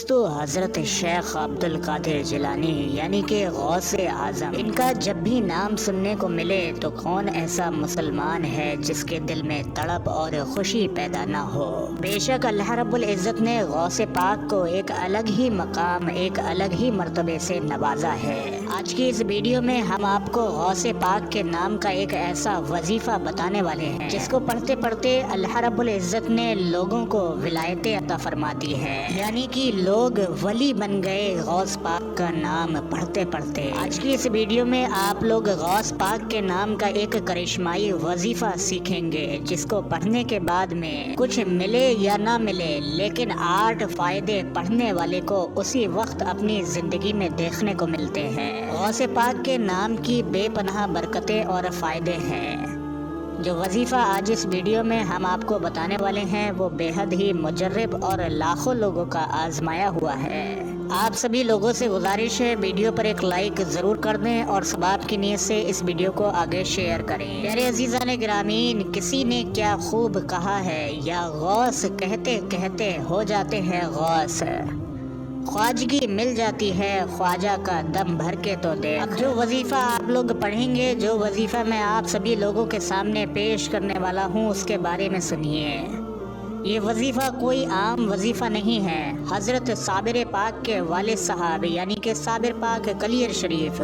دوستو، حضرت شیخ عبد القادر جیلانی یعنی کہ غوث اعظم، ان کا جب بھی نام سننے کو ملے تو کون ایسا مسلمان ہے جس کے دل میں تڑپ اور خوشی پیدا نہ ہو۔ بے شک اللہ رب العزت نے غوث پاک کو ایک الگ ہی مقام، ایک الگ ہی مرتبے سے نوازا ہے۔ آج کی اس ویڈیو میں ہم آپ کو غوث پاک کے نام کا ایک ایسا وظیفہ بتانے والے ہیں جس کو پڑھتے پڑھتے اللہ رب العزت نے لوگوں کو ولایت عطا فرما دی ہے، یعنی کہ لوگ ولی بن گئے غوث پاک کا نام پڑھتے پڑھتے۔ آج کی اس ویڈیو میں آپ لوگ غوث پاک کے نام کا ایک کرشمائی وظیفہ سیکھیں گے جس کو پڑھنے کے بعد میں کچھ ملے یا نہ ملے، لیکن 8 فائدے پڑھنے والے کو اسی وقت اپنی زندگی میں دیکھنے کو ملتے ہیں۔ غوث پاک کے نام کی بے پناہ برکتیں اور فائدے ہیں۔ جو وظیفہ آج اس ویڈیو میں ہم آپ کو بتانے والے ہیں وہ بے حد ہی مجرب اور لاکھوں لوگوں کا آزمایا ہوا ہے۔ آپ سبھی لوگوں سے گزارش ہے ویڈیو پر ایک لائک ضرور کر دیں اور ثواب کی نیت سے اس ویڈیو کو آگے شیئر کریں۔ پیارے عزیزان گرامین، کسی نے کیا خوب کہا ہے، یا غوث کہتے کہتے ہو جاتے ہیں غوث، خواجگی مل جاتی ہے خواجہ کا دم بھر کے تو دے۔ اب جو وظیفہ آپ لوگ پڑھیں گے، جو وظیفہ میں آپ سبھی لوگوں کے سامنے پیش کرنے والا ہوں، اس کے بارے میں سنیے۔ یہ وظیفہ کوئی عام وظیفہ نہیں ہے۔ حضرت صابر پاک کے والد صاحب یعنی کہ صابر پاک کلیر شریف،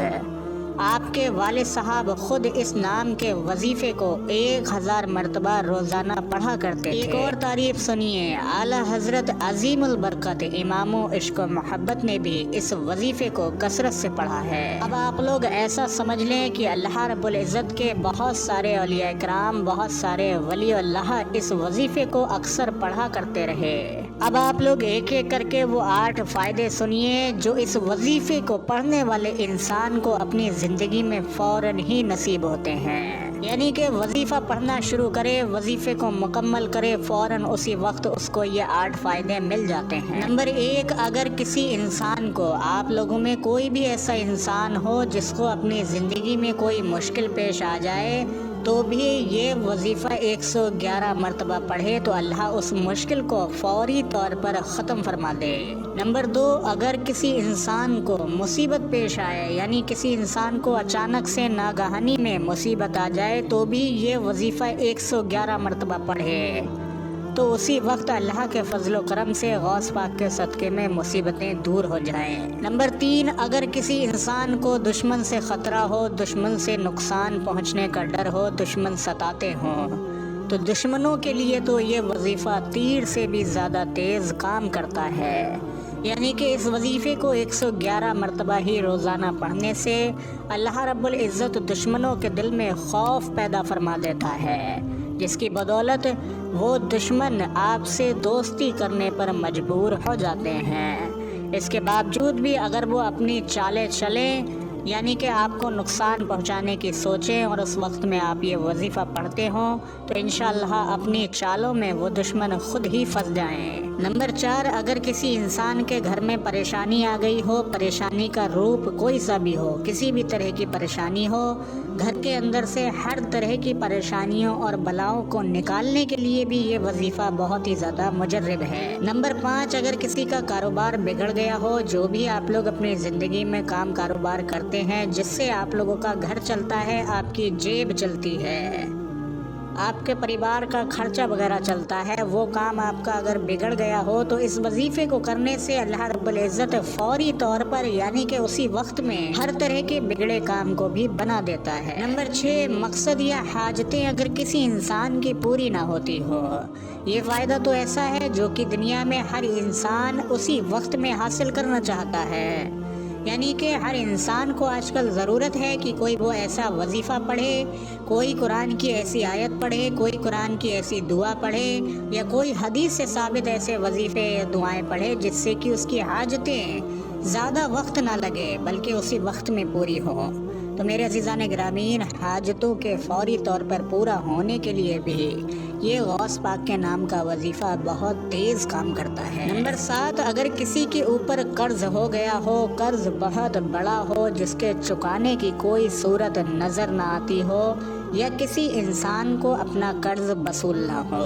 آپ کے والد صاحب خود اس نام کے وظیفے کو 1000 مرتبہ روزانہ پڑھا کرتے تھے۔ ایک اور تعریف سنیے، اعلیٰ حضرت عظیم البرکت امام و عشق و محبت نے بھی اس وظیفے کو کثرت سے پڑھا ہے۔ اب آپ لوگ ایسا سمجھ لیں کہ اللہ رب العزت کے بہت سارے اولیاء کرام، بہت سارے ولی اللہ اس وظیفے کو اکثر پڑھا کرتے رہے۔ اب آپ لوگ ایک ایک کر کے وہ 8 فائدے سنیے جو اس وظیفے کو پڑھنے والے انسان کو اپنی زندگی میں فوراً ہی نصیب ہوتے ہیں۔ یعنی کہ وظیفہ پڑھنا شروع کرے، وظیفے کو مکمل کرے، فوراً اسی وقت اس کو یہ 8 فائدے مل جاتے ہیں۔ نمبر 1، اگر کسی انسان کو، آپ لوگوں میں کوئی بھی ایسا انسان ہو جس کو اپنی زندگی میں کوئی مشکل پیش آ جائے تو بھی یہ وظیفہ 111 مرتبہ پڑھے تو اللہ اس مشکل کو فوری طور پر ختم فرما دے۔ نمبر 2، اگر کسی انسان کو مصیبت پیش آئے، یعنی کسی انسان کو اچانک سے ناگہانی میں مصیبت آ جائے تو بھی یہ وظیفہ 111 مرتبہ پڑھے تو اسی وقت اللہ کے فضل و کرم سے غوث پاک کے صدقے میں مصیبتیں دور ہو جائیں۔ نمبر 3، اگر کسی انسان کو دشمن سے خطرہ ہو، دشمن سے نقصان پہنچنے کا ڈر ہو، دشمن ستاتے ہوں، تو دشمنوں کے لیے تو یہ وظیفہ تیر سے بھی زیادہ تیز کام کرتا ہے۔ یعنی کہ اس وظیفے کو 111 مرتبہ ہی روزانہ پڑھنے سے اللہ رب العزت دشمنوں کے دل میں خوف پیدا فرما دیتا ہے، جس کی بدولت وہ دشمن آپ سے دوستی کرنے پر مجبور ہو جاتے ہیں۔ اس کے باوجود بھی اگر وہ اپنی چالیں چلیں، یعنی کہ آپ کو نقصان پہنچانے کی سوچیں اور اس وقت میں آپ یہ وظیفہ پڑھتے ہوں تو انشاءاللہ اپنی چالوں میں وہ دشمن خود ہی پھنس جائیں۔ نمبر 4، اگر کسی انسان کے گھر میں پریشانی آ گئی ہو، پریشانی کا روپ کوئی سا بھی ہو، کسی بھی طرح کی پریشانی ہو، گھر کے اندر سے ہر طرح کی پریشانیوں اور بلاؤں کو نکالنے کے لیے بھی یہ وظیفہ بہت ہی زیادہ مجرب ہے۔ نمبر 5، اگر کسی کا کاروبار بگڑ گیا ہو، جو بھی آپ لوگ اپنی زندگی میں کام کاروبار کرتے ہیں جس سے آپ لوگوں کا گھر چلتا ہے، آپ کی جیب چلتی ہے، آپ کے پریوار کا خرچہ وغیرہ چلتا ہے، وہ کام آپ کا اگر بگڑ گیا ہو تو اس وظیفے کو کرنے سے اللہ رب العزت فوری طور پر، یعنی کہ اسی وقت میں ہر طرح کے بگڑے کام کو بھی بنا دیتا ہے۔ نمبر 6، مقصد یا حاجتیں اگر کسی انسان کی پوری نہ ہوتی ہو، یہ فائدہ تو ایسا ہے جو کہ دنیا میں ہر انسان اسی وقت میں حاصل کرنا چاہتا ہے۔ یعنی کہ ہر انسان کو آج کل ضرورت ہے کہ کوئی وہ ایسا وظیفہ پڑھے، کوئی قرآن کی ایسی آیت پڑھے، کوئی قرآن کی ایسی دعا پڑھے، یا کوئی حدیث سے ثابت ایسے وظیفے دعائیں پڑھے جس سے کہ اس کی حاجتیں زیادہ وقت نہ لگے بلکہ اسی وقت میں پوری ہوں۔ تو میرے عزیزان گرامین، حاجتوں کے فوری طور پر پورا ہونے کے لیے بھی یہ غوث پاک کے نام کا وظیفہ بہت تیز کام کرتا ہے۔ نمبر 7، اگر کسی کے اوپر قرض ہو گیا ہو، قرض بہت بڑا ہو جس کے چکانے کی کوئی صورت نظر نہ آتی ہو، یا کسی انسان کو اپنا قرض وصول نہ ہو،